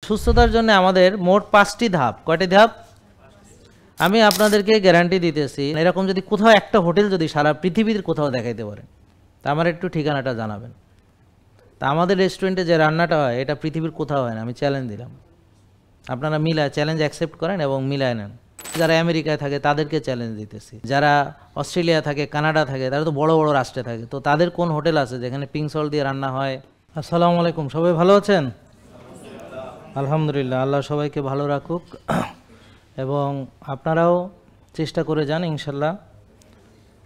সুস্থতার জন্য আমাদের মোট 5টি ধাপ। কয়টি ধাপ? আমি আপনাদেরকে গ্যারান্টি দিতেছি, এরকম যদি কোথাও একটা হোটেল যদি সারা পৃথিবীর কোথাও দেখাইতে পারে, তা আমার একটু ঠিকানাটা জানাবেন। তা আমাদের রেস্টুরেন্টে যে রান্নাটা হয় এটা পৃথিবীর কোথাও হয় না, আমি চ্যালেঞ্জ দিলাম। আপনারা মিলায় চ্যালেঞ্জ অ্যাকসেপ্ট করেন এবং মিলায় নেন। যারা আমেরিকায় থাকে তাদেরকে চ্যালেঞ্জ দিতেছি, যারা অস্ট্রেলিয়া থাকে, কানাডা থাকে, তারা তো বড় বড় রাষ্ট্রে থাকে, তো তাদের কোন হোটেল আছে যেখানে পিঙ্ক সল্ট দিয়ে রান্না হয়? আসসালামু আলাইকুম, সবাই ভালো আছেন? আলহামদুলিল্লাহ, আল্লাহ সবাইকে ভালো রাখুক এবং আপনারাও চেষ্টা করে যান ইনশাল্লাহ।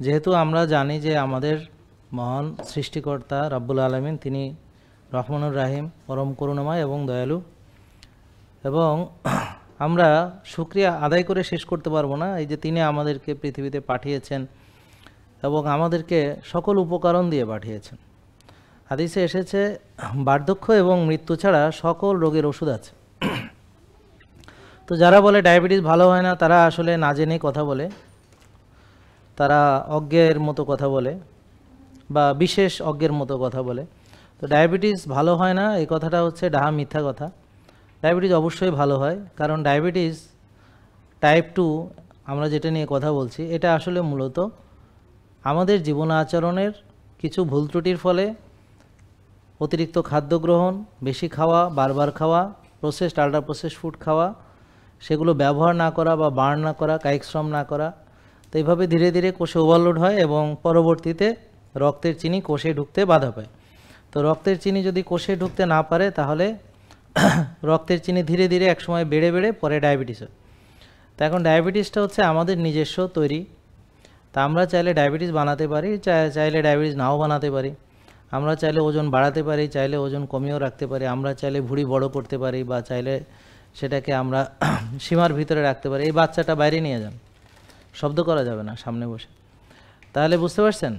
যেহেতু আমরা জানি যে আমাদের মহান সৃষ্টিকর্তা রাব্বুল আলামিন তিনি রহমানুর রাহিম, পরম করুণাময় এবং দয়ালু, এবং আমরা শুকরিয়া আদায় করে শেষ করতে পারবো না এই যে তিনি আমাদেরকে পৃথিবীতে পাঠিয়েছেন এবং আমাদেরকে সকল উপকরণ দিয়ে পাঠিয়েছেন। হাদিসে এসেছে বার্ধক্য এবং মৃত্যু ছাড়া সকল রোগের ওষুধ আছে। তো যারা বলে ডায়াবেটিস ভালো হয় না, তারা আসলে না জেনেই কথা বলে, তারা অজ্ঞের মতো কথা বলে বা বিশেষ অজ্ঞের মতো কথা বলে। তো ডায়াবেটিস ভালো হয় না এই কথাটা হচ্ছে ডাহা মিথ্যা কথা। ডায়াবেটিস অবশ্যই ভালো হয়, কারণ ডায়াবেটিস টাইপ 2 আমরা যেটা নিয়ে কথা বলছি, এটা আসলে মূলত আমাদের জীবন আচরণের কিছু ভুল ত্রুটির ফলে অতিরিক্ত খাদ্য গ্রহণ, বেশি খাওয়া, বারবার খাওয়া, প্রসেসড আল্ট্রা প্রসেসড ফুড খাওয়া, সেগুলো ব্যবহার না করা বা বার্ন না করা, কায়িক শ্রম না করা, তো এইভাবে ধীরে ধীরে কোষে ওভারলোড হয় এবং পরবর্তীতে রক্তের চিনি কোষে ঢুকতে বাধা পায়। তো রক্তের চিনি যদি কোষে ঢুকতে না পারে তাহলে রক্তের চিনি ধীরে ধীরে একসময় বেড়ে বেড়ে পরে ডায়াবেটিস হয়। তো এখন ডায়াবেটিসটা হচ্ছে আমাদের নিজস্ব তৈরি। তা আমরা চাইলে ডায়াবেটিস বানাতে পারি, চাইলে ডায়াবেটিস নাও বানাতে পারি। আমরা চাইলে ওজন বাড়াতে পারি, চাইলে ওজন কমিয়েও রাখতে পারি। আমরা চাইলে ভুঁড়ি বড় করতে পারি বা চাইলে সেটাকে আমরা সীমার ভিতরে রাখতে পারি। এই বাচ্চাটা বাইরে নিয়ে যান, শব্দ করা যাবে না সামনে বসে। তাহলে বুঝতে পারছেন?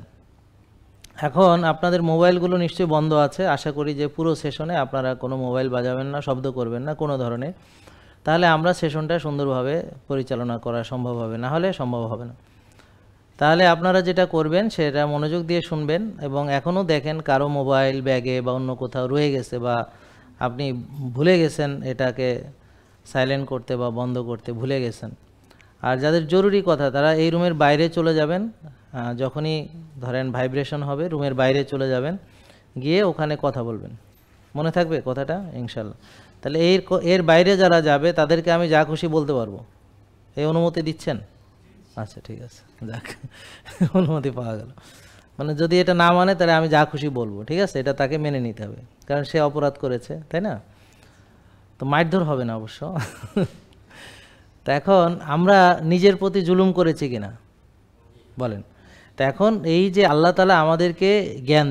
এখন আপনাদের মোবাইলগুলো নিশ্চয়ই বন্ধ আছে। আশা করি যে পুরো সেশনে আপনারা কোনো মোবাইল বাজাবেন না, শব্দ করবেন না কোনো ধরনের। তাহলে আমরা সেশনটা সুন্দরভাবে পরিচালনা করা সম্ভব হবে, না হলে সম্ভব হবে না। তাহলে আপনারা যেটা করবেন সেটা মনোযোগ দিয়ে শুনবেন এবং এখনও দেখেন কারো মোবাইল ব্যাগে বা অন্য কোথাও রয়ে গেছে বা আপনি ভুলে গেছেন এটাকে সাইলেন্ট করতে বা বন্ধ করতে ভুলে গেছেন। আর যাদের জরুরি কথা তারা এই রুমের বাইরে চলে যাবেন, যখনই ধরেন ভাইব্রেশন হবে রুমের বাইরে চলে যাবেন, গিয়ে ওখানে কথা বলবেন। মনে থাকবে কথাটা ইনশাল্লাহ? তাহলে এর বাইরে যারা যাবে তাদেরকে আমি যা খুশি বলতে পারবো, এই অনুমতি দিচ্ছেন? আচ্ছা ঠিক আছে, যাক অনুমতি পাওয়া গেল। মানে যদি এটা না মানে তাহলে আমি যা খুশি বলবো, ঠিক আছে? এটা তাকে মেনে নিতে হবে, কারণ সে অপরাধ করেছে, তাই না? তো মারধর হবে না অবশ্য। তা এখন আমরা নিজের প্রতি জুলুম করেছি কিনা বলেন? তা এখন এই যে আল্লাহ তাআলা আমাদেরকে জ্ঞান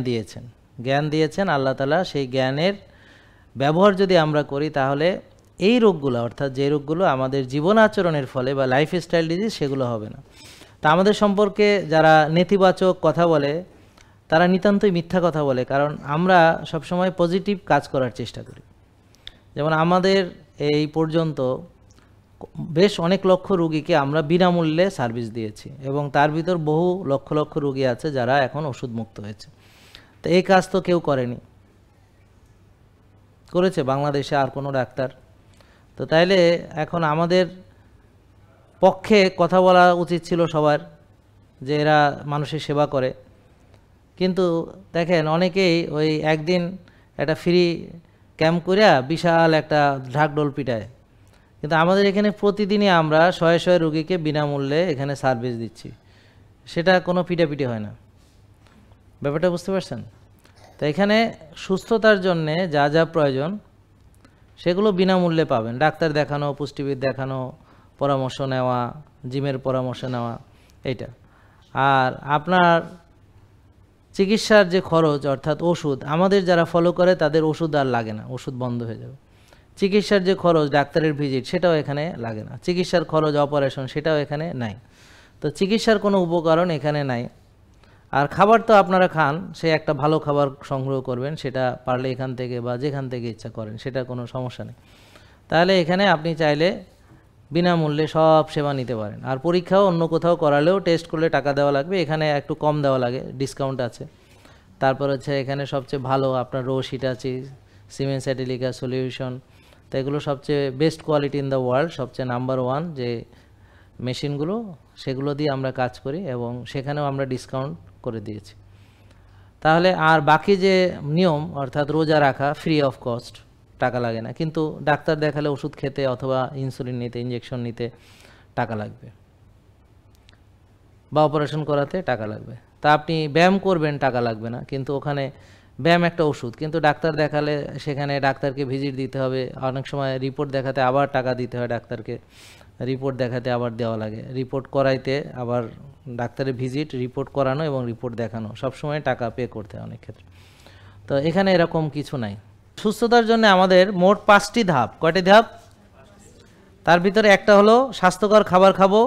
দিয়েছেন আল্লাহ তাআলা, সেই জ্ঞানের ব্যবহার যদি আমরা করি তাহলে এই রোগগুলো, অর্থাৎ যে রোগগুলো আমাদের জীবন আচরণের ফলে বা লাইফস্টাইল ডিজিজ, সেগুলো হবে না। তা আমাদের সম্পর্কে যারা নেতিবাচক কথা বলে তারা নিতান্তই মিথ্যা কথা বলে, কারণ আমরা সবসময় পজিটিভ কাজ করার চেষ্টা করি। যেমন আমাদের এই পর্যন্ত বেশ অনেক লক্ষ রুগীকে আমরা বিনামূল্যে সার্ভিস দিয়েছি এবং তার ভিতর বহু লক্ষ লক্ষ রুগী আছে যারা এখন ওষুধ মুক্ত হয়েছে। তো এই কাজ তো কেউ করেনি, করেছে বাংলাদেশে আর কোনো ডাক্তার? তো তাইলে এখন আমাদের পক্ষে কথা বলা উচিত ছিল সবার, যে এরা মানুষের সেবা করে। কিন্তু দেখেন অনেকেই ওই একদিন একটা ফ্রি ক্যাম্প করে বিশাল একটা ঢাকঢোল পিটায়, কিন্তু আমাদের এখানে প্রতিদিনই আমরা শয়ে শয়ে রুগীকে বিনামূল্যে এখানে সার্ভিস দিচ্ছি, সেটা কোনো পিটাপিটি হয় না। ব্যাপারটা বুঝতে পারছেন? তো এখানে সুস্থতার জন্যে যা যা প্রয়োজন সেগুলো বিনামূল্যে পাবেন। ডাক্তার দেখানো, পুষ্টিবিদ দেখানো, পরামর্শ নেওয়া, জিমের পরামর্শ নেওয়া, এইটা। আর আপনার চিকিৎসার যে খরচ অর্থাৎ ওষুধ, আমাদের যারা ফলো করে তাদের ওষুধ আর লাগে না, ওষুধ বন্ধ হয়ে যাবে। চিকিৎসার যে খরচ, ডাক্তারের ভিজিট, সেটাও এখানে লাগে না। চিকিৎসার খরচ, অপারেশন, সেটাও এখানে নাই। তো চিকিৎসার কোনো উপকরণ এখানে নাই। আর খাবার তো আপনারা খান, সে একটা ভালো খাবার সংগ্রহ করবেন, সেটা পারলে এখান থেকে বা যেখান থেকে ইচ্ছা করেন, সেটা কোনো সমস্যা নেই। তাহলে এখানে আপনি চাইলে বিনামূল্যে সব সেবা নিতে পারেন। আর পরীক্ষাও অন্য কোথাও করালেও টেস্ট করলে টাকা দেওয়া লাগবে, এখানে একটু কম দেওয়া লাগে, ডিসকাউন্ট আছে। তারপর হচ্ছে এখানে সবচেয়ে ভালো আপনার রো সিটাচিস, সিমেন্স অ্যাটিলিকা সলিউশন, তো এগুলো সবচেয়ে best quality in the world, সবচেয়ে নাম্বার 1 যে মেশিনগুলো, সেগুলো দিয়ে আমরা কাজ করি এবং সেখানেও আমরা ডিসকাউন্ট করে দিয়েছি। তাহলে আর বাকি যে নিয়ম অর্থাৎ রোজা রাখা ফ্রি অফ কস্ট, টাকা লাগে না, কিন্তু ডাক্তার দেখালে ওষুধ খেতে অথবা ইনসুলিন নিতে, ইঞ্জেকশন নিতে টাকা লাগবে, বা অপারেশন করাতে টাকা লাগবে। তা আপনি ব্যায়াম করবেন, টাকা লাগবে না, কিন্তু ওখানে ব্যায়াম একটা ওষুধ, কিন্তু ডাক্তার দেখালে সেখানে ডাক্তারকে ভিজিট দিতে হবে, অনেক সময় রিপোর্ট দেখাতে আবার টাকা দিতে হয় ডাক্তারকে, রিপোর্ট দেখাতে আবার দেওয়া লাগে, রিপোর্ট করাইতে আবার ডাক্তারের ভিজিট, রিপোর্ট করানো এবং রিপোর্ট দেখানো, সবসময় টাকা পে করতে হয় অনেক ক্ষেত্রে। তো এখানে এরকম কিছু নাই। সুস্থতার জন্য আমাদের মোট 5টি ধাপ। কয়টি ধাপ? তার ভিতরে একটা হলো স্বাস্থ্যকর খাবার খাবো,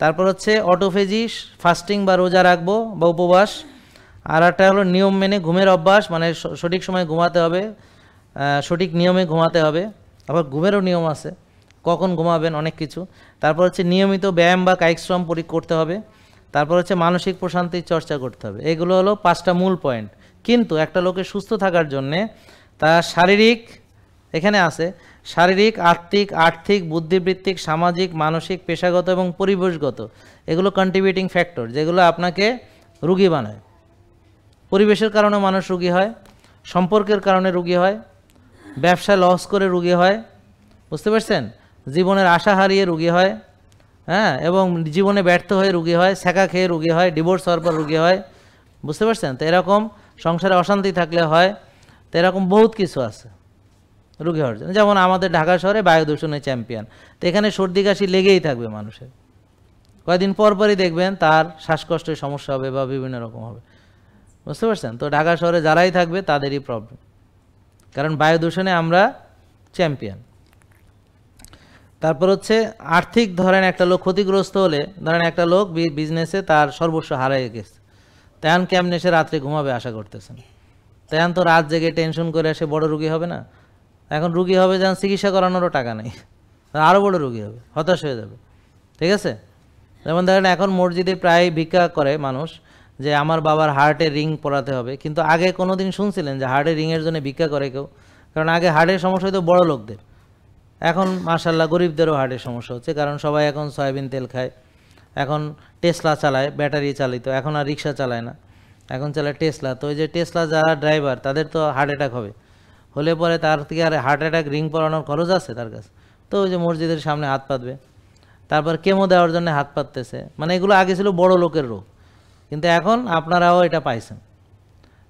তারপর হচ্ছে অটোফেজি, ফাস্টিং বা রোজা রাখবো বা উপবাস, আর একটা হলো নিয়ম মেনে ঘুমের অভ্যাস, মানে সঠিক সময় ঘুমাতে হবে, সঠিক নিয়মে ঘুমাতে হবে, আবার ঘুমেরও নিয়ম আছে, কখন ঘুমাবেন, অনেক কিছু। তারপর হচ্ছে নিয়মিত ব্যায়াম বা কায়িক শ্রম করতে হবে, তারপর হচ্ছে মানসিক প্রশান্তির চর্চা করতে হবে। এগুলো হলো 5টা মূল পয়েন্ট। কিন্তু একটা লোকের সুস্থ থাকার জন্যে তার শারীরিক, এখানে আছে শারীরিক, আর্থিক, বুদ্ধিবৃত্তিক, সামাজিক, মানসিক, পেশাগত এবং পরিবেশগত, এগুলো কন্ট্রিবিউটিং ফ্যাক্টর, যেগুলো আপনাকে রোগী বানায়। পরিবেশের কারণে মানুষ রোগী হয়, সম্পর্কের কারণে রোগী হয়, ব্যবসায় লস করে রোগী হয়, বুঝতে পারছেন, জীবনের আশা হারিয়ে রোগী হয়, হ্যাঁ, এবং জীবনে ব্যর্থ হয়ে রোগী হয়, ছ্যাঁকা খেয়ে রোগী হয়, ডিভোর্স হওয়ার পর রোগী হয়, বুঝতে পারছেন। তো এরকম সংসারে অশান্তি থাকলে হয়। তো এরকম বহুত কিছু আছে রোগী হওয়ার জন্য। যেমন আমাদের ঢাকা শহরে বায়ু দূষণের চ্যাম্পিয়ন, তো এখানে সর্দি কাশি লেগেই থাকবে মানুষের, কয়েকদিন পর পরই দেখবেন তার শ্বাসকষ্টের সমস্যা হবে বা বিভিন্ন রকম হবে, বুঝতে পারছেন। তো ঢাকা শহরে যারাই থাকবে তাদেরই প্রবলেম, কারণ বায়ু দূষণে আমরা চ্যাম্পিয়ন। তারপর হচ্ছে আর্থিক, ধরেন একটা লোক ক্ষতিগ্রস্ত হলে, ধরেন একটা লোক বিজনেসে তার সর্বস্ব হারিয়ে গেছে, তেমন কেমনে সে রাত্রে ঘুমাবে আশা করতেছেন? তেমন তো রাত জেগে টেনশন করে সে বড় রুগী হবে না? এখন রুগী হবে যেন চিকিৎসা করানোরও টাকা নেই, আরও বড় রুগী হবে, হতাশ হয়ে যাবে, ঠিক আছে। যেমন ধরেন এখন মসজিদে প্রায় ভিক্ষা করে মানুষ যে আমার বাবার হার্টের রিং পরাতে হবে, কিন্তু আগে কোনো দিন শুনছিলেন যে হার্টের রিংয়ের জন্য ভিক্ষা করে কেউ? কারণ আগে হার্টের সমস্যা হতো বড় লোকদের, এখন মাশাআল্লাহ গরিবদেরও হার্টের সমস্যা হচ্ছে, কারণ সবাই এখন সয়াবিন তেল খায়, এখন টেসলা চালায়, ব্যাটারি চালিত, এখন আর রিক্সা চালায় না, এখন চালায় টেসলা। তো ওই যে টেসলা যারা ড্রাইভার তাদের তো হার্ট অ্যাটাক হবে, হলে পরে তার থেকে আর হার্ট অ্যাটাক রিং পরানোর খরচ আছে তার কাছে? তো ওই যে মসজিদের সামনে হাত পাতবে, তারপর কেমো দেওয়ার জন্য হাত পাততেছে, মানে এগুলো আগে ছিল বড় লোকের রোগ, কিন্তু এখন আপনারাও এটা পাইছেন।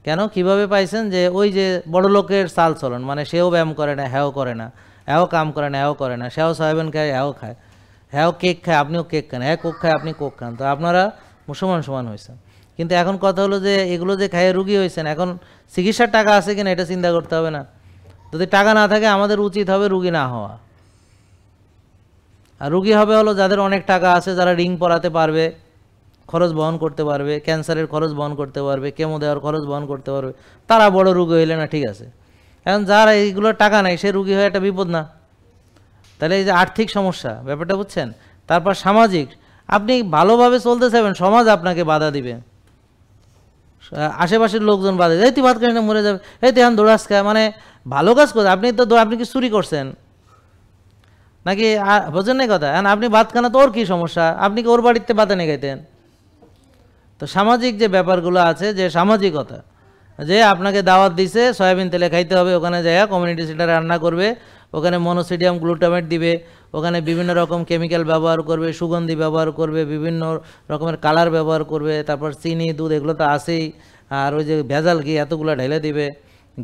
কেন, কিভাবে পাইছেন? যে ওই যে বড় লোকের চাল চলন, মানে সেও ব্যায়াম করে না, হ্যাও করে না, হ্যাও কাম করে না, হ্যাও করে না, সেও সয়াবিন খায়, হ্যাও খায়, হ্যাও কেক খায়, আপনিও কেক খান, হ্যাঁ কোক খায়, আপনি কোক খান, তো আপনারা সমান হয়েছেন। কিন্তু এখন কথা হলো যে এগুলো যে খাইয়ে রুগী হয়েছেন, এখন চিকিৎসার টাকা আছে কিনা এটা চিন্তা করতে হবে না? যদি টাকা না থাকে আমাদের উচিত হবে রুগী না হওয়া, আর রুগী হবে হলো যাদের অনেক টাকা আছে, যারা রিং পরাতে পারবে, খরচ বহন করতে পারবে, ক্যান্সারের খরচ বহন করতে পারবে, কেমো দেওয়ার খরচ বহন করতে পারবে, তারা বড় রুগী হইলে না, ঠিক আছে। এখন যারা এইগুলোর টাকা নাই সে রুগী হয়ে একটা বিপদ না? তাহলে এই যে আর্থিক সমস্যা, ব্যাপারটা বুঝছেন। তারপর সামাজিক, আপনি ভালোভাবে চলতে চাইবেন, সমাজ আপনাকে বাধা দিবে, আশেপাশের লোকজন বাধা দেয়, এই তুই ভাত খাস না মরে যাবে, এই তুই এখন দৌড়াস খায়, মানে ভালো কাজ করে আপনি কি চুরি করছেন নাকি? বোঝেন না কথা? এখন আপনি ভাত খানা তো ওর কী সমস্যা, আপনি কি ওর বাড়িতে ভাত এনে খাইতেন? তো সামাজিক যে ব্যাপারগুলো আছে, যে সামাজিকতা, যে আপনাকে দাওয়াত দিছে সয়াবিন তেলে খাইতে হবে, ওখানে যাইয়া কমিউনিটি সেন্টারে রান্না করবে, ওখানে মনোসোডিয়াম গ্লুটামেট দিবে, ওখানে বিভিন্ন রকম কেমিক্যাল ব্যবহার করবে, সুগন্ধি ব্যবহার করবে, বিভিন্ন রকমের কালার ব্যবহার করবে, তারপর চিনি, দুধ, এগুলো তো আছেই, আর ওই যে ভেজাল ঘি এতগুলো ঢেলে দিবে,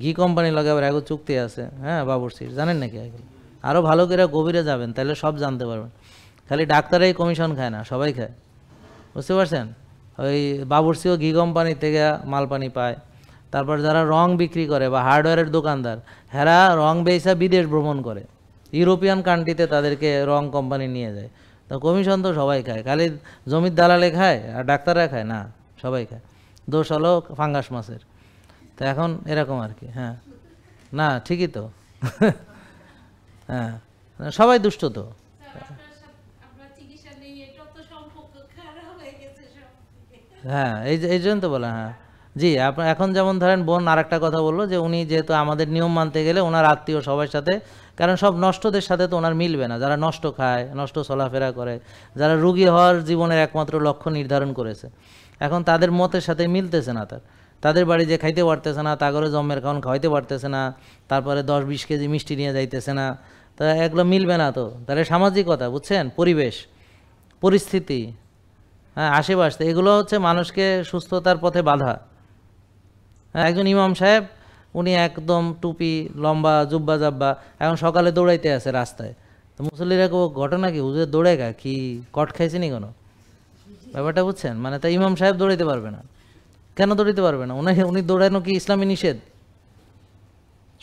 ঘি কোম্পানি লাগাবার এগুলো চুক্তি আছে, হ্যাঁ বাবুর্চির, জানেন নাকি? এগুলো আরও ভালো করে গভীরে যাবেন, তাহলে সব জানতে পারবেন। খালি ডাক্তারাই কমিশন খায় না, সবাই খায়, বুঝতে পারছেন। ওই বাবুর্চিও ঘি কোম্পানি থেকে মাল পানি পায়। তারপর যারা রং বিক্রি করে বা হার্ডওয়্যারের দোকানদার, হেরা রং বেচা বিদেশ ভ্রমণ করে, ইউরোপিয়ান কান্ট্রিতে তাদেরকে রং কোম্পানি নিয়ে যায়। তো কমিশন তো সবাই খায়, খালি জমির দালালে খায় আর ডাক্তাররা খায় না, সবাই খায়। দোষ হলো ফাঙ্গাস মাছের। তো এখন এরকম আর কি। হ্যাঁ, না ঠিকই তো। হ্যাঁ, সবাই দুষ্ট তো। হ্যাঁ, এই জন্য তো বলা। হ্যাঁ জি, আপনার এখন যেমন ধরেন বোন আর একটা কথা বললো যে উনি যেহেতু আমাদের নিয়ম মানতে গেলে ওনার আত্মীয় সবার সাথে কারণ সব নষ্টদের সাথে তো ওনার মিলবে না, যারা নষ্ট খায়, নষ্ট চলাফেরা করে, যারা রুগী হওয়ার জীবনের একমাত্র লক্ষ্য নির্ধারণ করেছে, এখন তাদের মতের সাথে মিলতেছে না, তাদের বাড়ি যে খাইতে পারতেছে না, তাগরে জম্মের খাওয়ান খাওয়াইতে পারতেছে না, তারপরে 10-20 কেজি মিষ্টি নিয়ে যাইতেছে না, তা এগুলো মিলবে না তো। তাহলে সামাজিকতা, বুঝছেন, পরিবেশ, পরিস্থিতি, হ্যাঁ, আশেপাশ, এগুলো হচ্ছে মানুষকে সুস্থতার পথে বাধা। হ্যাঁ, একজন ইমাম সাহেব, উনি একদম টুপি, লম্বা জুব্বা জাব্বা, এখন সকালে দৌড়াইতে আছে রাস্তায়, তো মুসল্লিরা ঘটনা কি, হুজুর দৌড়ায় কি কট খাইছে নি কোনো, ব্যাপারটা বুঝছেন? মানে তা ইমাম সাহেব দৌড়াইতে পারবে না, কেন দৌড়াইতে পারবে না? উনি দৌড়ানো কি ইসলামী নিষেধ?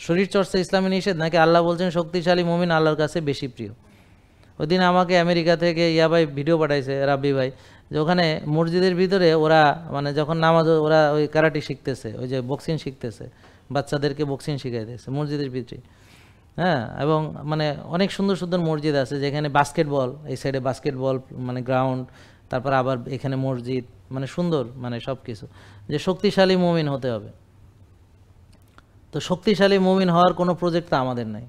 শরীর চর্চা ইসলামী নিষেধ নাকি? আল্লাহ বলছেন শক্তিশালী মুমিন আল্লাহর কাছে বেশি প্রিয়। ওই দিন আমাকে আমেরিকা থেকে ভাই ভিডিও পাঠাইছে, রাব্বি ভাই, যে ওখানে মসজিদের ভিতরে ওরা মানে যখন নামাজ, ওরা ওই কারাটি শিখতেছে, ওই যে বক্সিং শিখতেছে, বাচ্চাদেরকে বক্সিং শিখাইতেছে মসজিদের ভিতরে। হ্যাঁ, এবং মানে অনেক সুন্দর সুন্দর মসজিদ আছে যেখানে বাস্কেটবল, এই সাইডে বাস্কেটবল মানে গ্রাউন্ড, তারপর আবার এখানে মসজিদ, মানে সুন্দর, মানে সব কিছু। যে শক্তিশালী মুমিন হতে হবে, তো শক্তিশালী মুমিন হওয়ার কোনো প্রজেক্ট তো আমাদের নাই।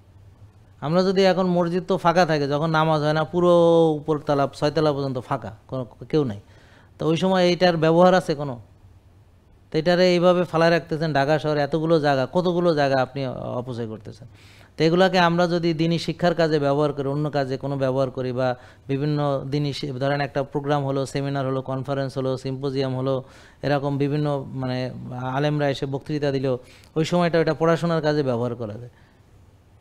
আমরা যদি এখন মসজিদ তো ফাঁকা থাকে, যখন নামাজ হয় না, পুরো উপরতলা 6 তলা পর্যন্ত ফাঁকা, কোনো কেউ নাই, তো ওই সময় এইটার ব্যবহার আছে কোনো? তো এটারে এইভাবে ফালায় রাখতেছেন, ঢাকা শহরে এতগুলো জায়গা, কতগুলো জায়গা আপনি অপচয় করতেছেন। তো এগুলোকে আমরা যদি দিনী শিক্ষার কাজে ব্যবহার করি, অন্য কাজে কোনো ব্যবহার করি, বা বিভিন্ন দিনী, ধরেন একটা প্রোগ্রাম হলো, সেমিনার হলো, কনফারেন্স হলো, সিম্পোজিয়াম হলো, এরকম বিভিন্ন মানে আলেমরা এসে বক্তৃতা দিল, ওই সময়টা ওইটা পড়াশোনার কাজে ব্যবহার করা যায়।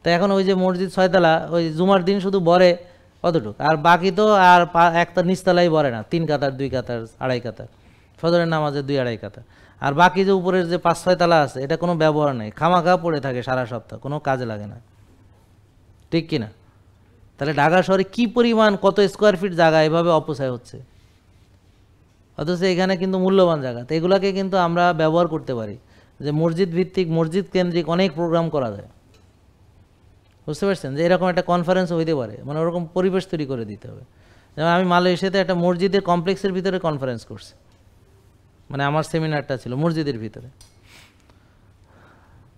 তো এখন ওই যে মসজিদ 6 তলা, ওই জুমার দিন শুধু বরে কতটুকু, আর বাকি তো আর একটা নিচতলাই বরে না, 3 কাতার 2 কাতার 2.5 কাতার, ফজরের নামাজে 2-2.5 কাতার, আর বাকি যে উপরের যে 5-6 তলা আছে, এটা কোনো ব্যবহার নেই, খামাখা পড়ে থাকে সারা সপ্তাহ, কোনো কাজে লাগে না, ঠিক কিনা? তাহলে ঢাকা শহরে কি পরিমাণ, কত স্কোয়ার ফিট জায়গা এভাবে অপচয় হচ্ছে, অথচ এখানে কিন্তু মূল্যবান জায়গা। তো এগুলোকে কিন্তু আমরা ব্যবহার করতে পারি, যে মসজিদ ভিত্তিক, মসজিদ কেন্দ্রিক অনেক প্রোগ্রাম করা যায়, বুঝতে পারছেন? যে এরকম একটা কনফারেন্স হইতে পারে, মানে ওরকম পরিবেশ তৈরি করে দিতে হবে। যেমন আমি মালয়েশিয়াতে একটা মসজিদের কমপ্লেক্সের ভিতরে কনফারেন্স করছি, মানে আমার সেমিনারটা ছিল মসজিদের ভিতরে।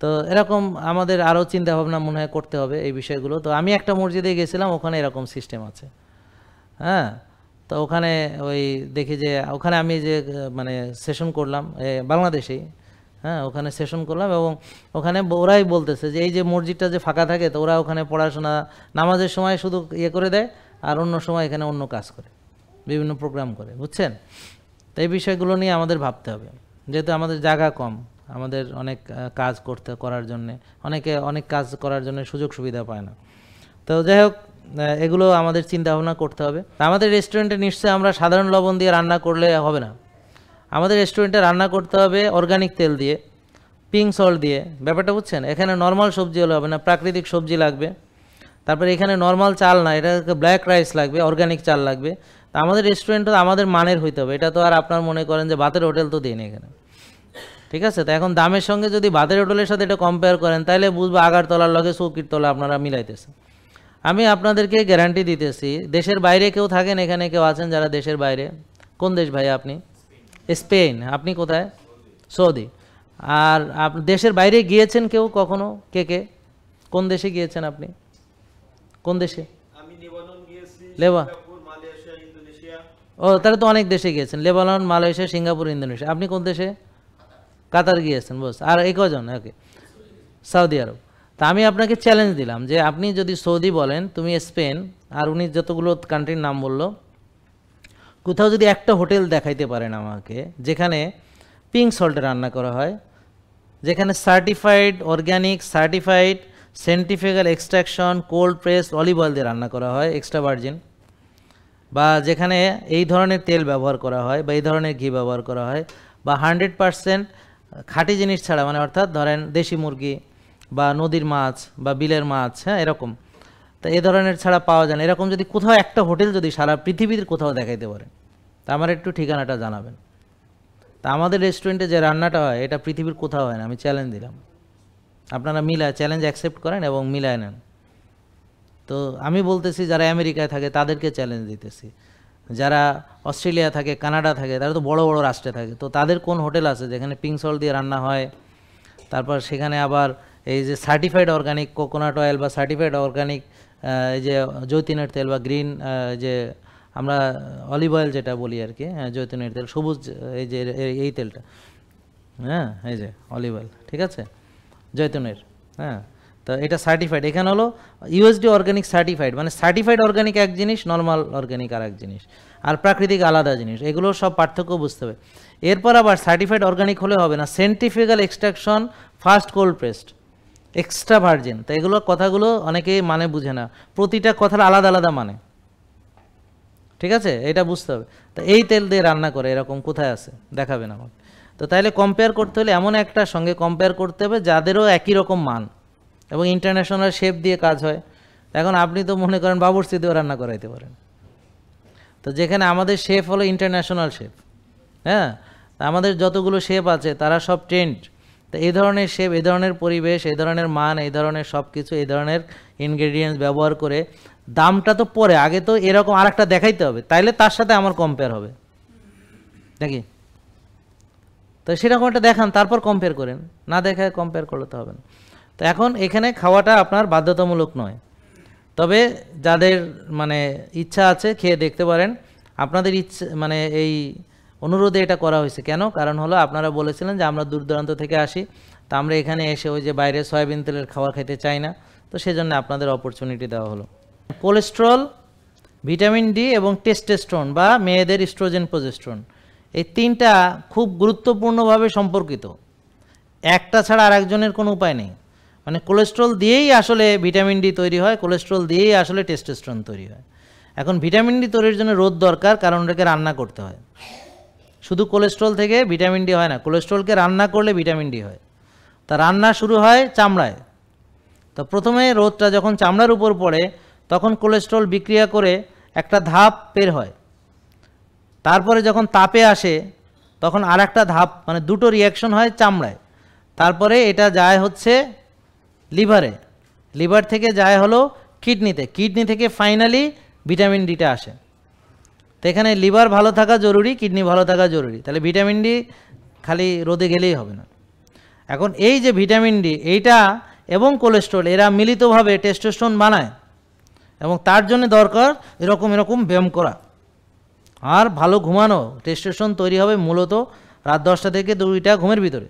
তো এরকম আমাদের আরও চিন্তাভাবনা মনে হয় করতে হবে এই বিষয়গুলো। তো আমি একটা মসজিদে গেছিলাম, ওখানে এরকম সিস্টেম আছে। হ্যাঁ, তো ওখানে ওই দেখি যে ওখানে আমি যে মানে সেশন করলাম বাংলাদেশেই, হ্যাঁ, ওখানে সেশন করলাম, এবং ওখানে ওরাই বলতেছে যে এই যে মসজিদটা যে ফাঁকা থাকে, তো ওরা ওখানে পড়াশোনা, নামাজের সময় শুধু ইয়ে করে দেয়, আর অন্য সময় এখানে অন্য কাজ করে, বিভিন্ন প্রোগ্রাম করে, বুঝছেন? তো এই বিষয়গুলো নিয়ে আমাদের ভাবতে হবে, যেহেতু আমাদের জায়গা কম, আমাদের অনেক কাজ করার জন্যে, অনেক কাজ করার জন্য সুযোগ সুবিধা পায় না। তো যাই হোক, এগুলো আমাদের চিন্তা ভাবনা করতে হবে। আমাদের রেস্টুরেন্টে নিশ্চয়ই আমরা সাধারণ লবণ দিয়ে রান্না করলে হবে না, আমাদের রেস্টুরেন্টে রান্না করতে হবে অর্গানিক তেল দিয়ে, পিঙ্ক সল্ট দিয়ে, ব্যাপারটা বুঝছেন? এখানে নর্মাল সবজি হলে হবে না, প্রাকৃতিক সবজি লাগবে, তারপরে এখানে নর্মাল চাল না, এটা ব্ল্যাক রাইস লাগবে, অর্গানিক চাল লাগবে। তা আমাদের রেস্টুরেন্টও আমাদের মানের হইতে হবে, এটা তো আর আপনার মনে করেন যে ভাতের হোটেল তো দিন এখানে, ঠিক আছে? তো এখন দামের সঙ্গে যদি ভাতের হোটেলের সাথে এটা কম্পেয়ার করেন, তাহলে বুঝবো আগারতলার লগে চৌকির তলা আপনারা মিলাইতেছেন। আমি আপনাদেরকে গ্যারান্টি দিতেছি, দেশের বাইরে কেউ থাকেন, এখানে কেউ আছেন যারা দেশের বাইরে? কোন দেশ ভাই আপনি? স্পেন। আপনি কোথায়? সৌদি। আর দেশের বাইরে গিয়েছেন কেউ কখনো? কে কোন দেশে গিয়েছেন আপনি? কোন দেশে? আমি লেবানন গিয়েছি, লেবানন। Singapore, Malaysia, Indonesia. ও, তাহলে তো অনেক দেশে গিয়েছেন, লেবানন, মালয়েশিয়া, সিঙ্গাপুর, ইন্দোনেশিয়া। আপনি কোন দেশে? কাতার গিয়েছেন, বস। আর এই কজন? ওকে, সৌদি আরব। তা আমি আপনাকে চ্যালেঞ্জ দিলাম যে আপনি যদি সৌদি বলেন, তুমি স্পেন, আর উনি যতগুলো কান্ট্রির নাম বললো, কোথাও যদি একটা হোটেল দেখাইতে পারেন আমাকে যেখানে পিঙ্ক সল্টে রান্না করা হয়, যেখানে certified organic, certified সেন্টিফিক্যাল extraction, cold press olive oil দিয়ে রান্না করা হয়, এক্সট্রা ভার্জিন, বা যেখানে এই ধরনের তেল ব্যবহার করা হয়, বা এই ধরনের ঘি ব্যবহার করা হয়, বা 100% খাঁটি জিনিস ছাড়া, মানে অর্থাৎ ধরেন দেশি মুরগি বা নদীর মাছ বা বিলের মাছ, হ্যাঁ, এরকম, তা এ ধরনের ছাড়া পাওয়া যায় না, এরকম যদি কোথাও একটা হোটেল যদি সারা পৃথিবীর কোথাও দেখাইতে পারেন, তা আমার একটু ঠিকানাটা জানাবেন। তা আমাদের রেস্টুরেন্টে যে রান্নাটা হয়, এটা পৃথিবীর কোথাও হয় না, আমি চ্যালেঞ্জ দিলাম। আপনারা চ্যালেঞ্জ অ্যাকসেপ্ট করেন এবং মিলায় নেন। তো আমি বলতেছি যারা আমেরিকায় থাকে তাদেরকে চ্যালেঞ্জ দিতেছি, যারা অস্ট্রেলিয়া থাকে, কানাডা থাকে, তারা তো বড় বড় রাষ্ট্রে থাকে, তো তাদের কোন হোটেল আছে যেখানে পিঙ্ক সল্ট দিয়ে রান্না হয়, তারপর সেখানে আবার এই যে সার্টিফাইড অর্গানিক কোকোনাট অয়েল বা সার্টিফাইড অর্গানিক এই যে জৈতুনের তেল বা গ্রিন যে আমরা অলিভ অয়েল যেটা বলি আর কি, হ্যাঁ জৈতুনের তেল, সবুজ এই যে এই তেলটা, হ্যাঁ এই যে অলিভ অয়েল, ঠিক আছে, জৈতুনের, হ্যাঁ। তো এটা সার্টিফাইড, এখানে হলো ইউএসডি অর্গানিক সার্টিফাইড, মানে সার্টিফাইড অর্গানিক এক জিনিস, নর্মাল অর্গানিক আর এক জিনিস, আর প্রাকৃতিক আলাদা জিনিস, এগুলোর সব পার্থক্য বুঝতে হবে। এরপর আবার সার্টিফাইড অর্গানিক হলে হবে না, centrifugal extraction, first cold pressed, extra virgin. তো এগুলো কথাগুলো অনেকেই মানে বুঝে না, প্রতিটা কথার আলাদা আলাদা মানে, ঠিক আছে, এটা বুঝতে হবে। তো এই তেল দিয়ে রান্না করে এরকম কোথায় আছে দেখাবেন আমাকে। তো তাইলে কম্পেয়ার করতে হলে এমন একটার সঙ্গে কম্পেয়ার করতে হবে যাদেরও একই রকম মান এবং ইন্টারন্যাশনাল শেফ দিয়ে কাজ হয়। এখন আপনি তো মনে করেন বাবুর্চি দিয়েও রান্না করাইতে পারেন, তো যেখানে আমাদের শেফ হলো ইন্টারন্যাশনাল শেফ, হ্যাঁ, আমাদের যতগুলো শেফ আছে তারা সব ট্রেন্ড। তো এই ধরনের শেফ, এই ধরনের পরিবেশ, এই ধরনের মান, এই ধরনের সব কিছু, এই ধরনের ইনগ্রেডিয়েন্টস ব্যবহার করে, দামটা তো পরে, আগে তো এরকম আর একটা দেখাইতে হবে, তাইলে তার সাথে আমার কম্পেয়ার হবে নাকি। তো সেরকম একটা দেখান, তারপর কম্পেয়ার করেন, না দেখায় কম্পেয়ার করলে তো হবে না। তো এখন এখানে খাওয়াটা আপনার বাধ্যতামূলক নয়, তবে যাদের মানে ইচ্ছা আছে খেয়ে দেখতে পারেন। আপনাদের ইচ্ছা মানে এই অনুরোধে এটা করা হয়েছে কেন, কারণ হলো আপনারা বলেছিলেন যে আমরা দূর দূরান্ত থেকে আসি, তা আমরা এখানে এসে ওই যে বাইরে সয়াবিন তেলের খাবার খেতে চাই না, তো সেজন্য আপনাদের অপরচুনিটি দেওয়া হলো। কোলেস্ট্রল, ভিটামিন ডি এবং টেস্টোস্টেরন বা মেয়েদের ইস্ট্রোজেন প্রজেস্টেরন, এই তিনটা খুব গুরুত্বপূর্ণভাবে সম্পর্কিত, একটা ছাড়া আরেকজনের কোনো উপায় নেই। মানে কোলেস্ট্রল দিয়েই আসলে ভিটামিন ডি তৈরি হয়, কোলেস্ট্রল দিয়েই আসলে টেস্টোস্টেরন তৈরি হয়। এখন ভিটামিন ডি তৈরির জন্য রোদ দরকার, কারণ ওটাকে রান্না করতে হয়। শুধু কোলেস্ট্রল থেকে ভিটামিন ডি হয় না, কোলেস্ট্রলকে রান্না করলে ভিটামিন ডি হয়। তা রান্না শুরু হয় চামড়ায়। তো প্রথমে রোদটা যখন চামড়ার উপর পড়ে তখন কোলেস্ট্রল বিক্রিয়া করে একটা ধাপ বের হয়, তারপরে যখন তাপে আসে তখন আর একটা ধাপ, মানে দুটো রিয়াকশন হয় চামড়ায়, তারপরে এটা যায় হচ্ছে লিভারে, লিভার থেকে যায় হলো কিডনিতে, কিডনি থেকে ফাইনালি ভিটামিন ডিটা আসে। তো এখানে লিভার ভালো থাকা জরুরি, কিডনি ভালো থাকা জরুরি, তাহলে ভিটামিন ডি খালি রোদে গেলেই হবে না। এখন এই যে ভিটামিন ডি এইটা এবং কোলেস্ট্রল এরা মিলিতভাবে টেস্টোস্টেরন বানায়, এবং তার জন্য দরকার এরকম ব্যায়াম করা আর ভালো ঘুমানো। টেস্টোস্টেরন তৈরি হবে মূলত রাত 10টা থেকে 2টা ঘুমের ভিতরে।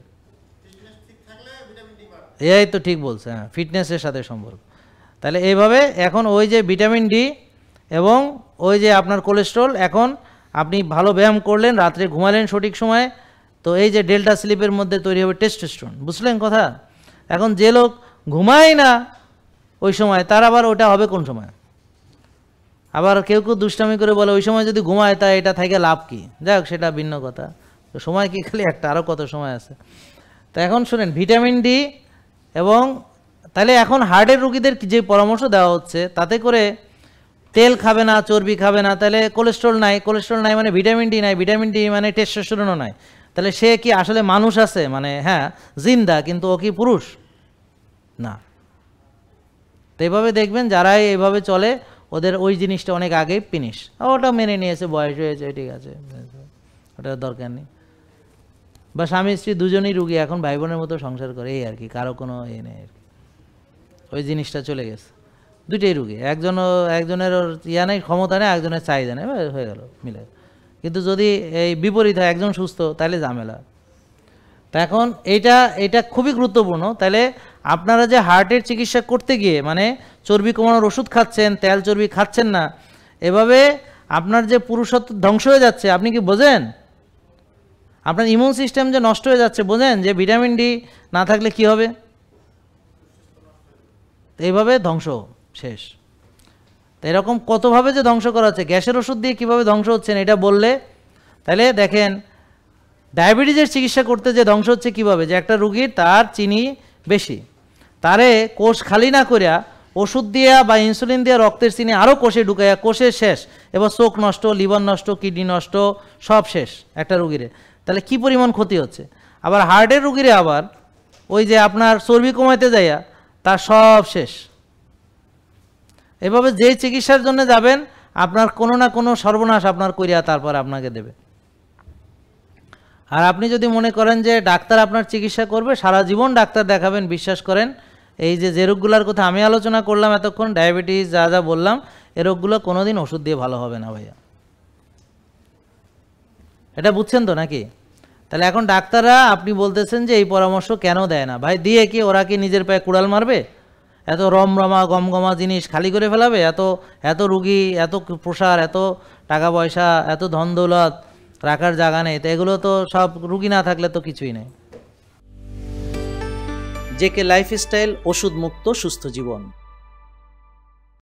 এই তো ঠিক বলছে, হ্যাঁ, ফিটনেসের সাথে সম্পর্ক। তাহলে এইভাবে এখন ওই যে ভিটামিন ডি এবং ওই যে আপনার কোলেস্ট্রল, এখন আপনি ভালো ব্যায়াম করলেন, রাত্রে ঘুমালেন সঠিক সময়ে, তো এই যে ডেল্টা স্লিপের মধ্যে তৈরি হবে টেস্টোস্টেরন। বুঝলেন কথা? এখন যে লোক ঘুমায় না ওই সময়, তার আবার ওটা হবে কোন সময়? আবার কেউ কেউ দুষ্টামি করে বলে ওই সময় যদি ঘুমায় তা এটা থেকে লাভ কি? যাই হোক, সেটা ভিন্ন কথা। তো সময় কি খালি একটা, আরও কত সময় আছে। তো এখন শুনেন, ভিটামিন ডি এবং তাহলে এখন হার্টের রোগীদের যে পরামর্শ দেওয়া হচ্ছে তাতে করে তেল খাবে না, চর্বি খাবে না, তাহলে কোলেস্ট্রল নাই, কোলেস্ট্রল নাই মানে ভিটামিন ডি নাই, ভিটামিন ডি মানে টেস্টোস্টেরনও নাই, তাহলে সে কি আসলে মানুষ আছে? মানে হ্যাঁ জিন্দা, কিন্তু ও কি পুরুষ না। তো এইভাবে দেখবেন যারাই এইভাবে চলে ওদের ওই জিনিসটা অনেক আগেই ফিনিশ, ওটা মেনে নিয়েছে, বয়স হয়েছে, ঠিক আছে, ওটার দরকার নেই। বা স্বামী স্ত্রী দুজনেই রুগী, এখন ভাই বোনের মতো সংসার করে, এই আর কি, কারো কোনো এ নেই আর কি, ওই জিনিসটা চলে গেছে। দুইটাই রুগী, একজনের ইয়া নেই, ক্ষমতা নেই, একজনের চাহিদা নেই, হয়ে গেল মিলে। কিন্তু যদি এই বিপরীত হয়, একজন সুস্থ, তাহলে ঝামেলা। তা এখন এইটা খুবই গুরুত্বপূর্ণ। তাহলে আপনারা যে হার্টের চিকিৎসা করতে গিয়ে মানে চর্বি কমানোর ওষুধ খাচ্ছেন, তেল চর্বি খাচ্ছেন না, এভাবে আপনার যে পুরুষত্ব ধ্বংস হয়ে যাচ্ছে, আপনি কি বোঝেন? আপনার ইমিউন সিস্টেম যে নষ্ট হয়ে যাচ্ছে, বোঝেন যে ভিটামিন ডি না থাকলে কি হবে? এইভাবে ধ্বংস শেষ। তো এরকম কতভাবে যে ধ্বংস করা হচ্ছে, গ্যাসের ওষুধ দিয়ে কীভাবে ধ্বংস হচ্ছেন এটা বললে, তাহলে দেখেন ডায়াবেটিসের চিকিৎসা করতে যে ধ্বংস হচ্ছে কীভাবে, যে একটা রুগীর তার চিনি বেশি, তারে কোষ খালি না করিয়া ওষুধ দিয়া বা ইনসুলিন দিয়া রক্তের চিনি আরও কোষে ঢুকাইয়া কোষের শেষ, এবার চোখ নষ্ট, লিভার নষ্ট, কিডনি নষ্ট, সব শেষ একটা রুগীরে। তাহলে কি পরিমাণ ক্ষতি হচ্ছে। আবার হার্টের রুগীরে আবার ওই যে আপনার চর্বি কমাইতে যাইয়া তার সব শেষ। এভাবে যেই চিকিৎসার জন্য যাবেন আপনার কোনো না কোনো সর্বনাশ আপনার করিয়া তারপর আপনাকে দেবে। আর আপনি যদি মনে করেন যে ডাক্তার আপনার চিকিৎসা করবে, সারা জীবন ডাক্তার দেখাবেন, বিশ্বাস করেন এই যে রোগগুলোর কথা আমি আলোচনা করলাম এতক্ষণ, ডায়াবেটিস যা যা বললাম, এ রোগগুলো কোনোদিন ওষুধ দিয়ে ভালো হবে না ভাইয়া। এটা বুঝছেন তো নাকি? তাহলে এখন ডাক্তাররা আপনি বলতেছেন যে এই পরামর্শ কেন দেয় না? ভাই দিয়ে কি ওরা কি নিজের পায়ে কুড়াল মারবে? এত রমরমা গমগমা জিনিস খালি করে ফেলাবে? এত রুগী, এত প্রসার, এত টাকা পয়সা, এত ধন দৌলত রাখার জায়গা নেই? তো এগুলো তো সব, রুগী না থাকলে তো কিছুই নেই। জেকে লাইফস্টাইল, ওষুধ মুক্ত সুস্থ জীবন।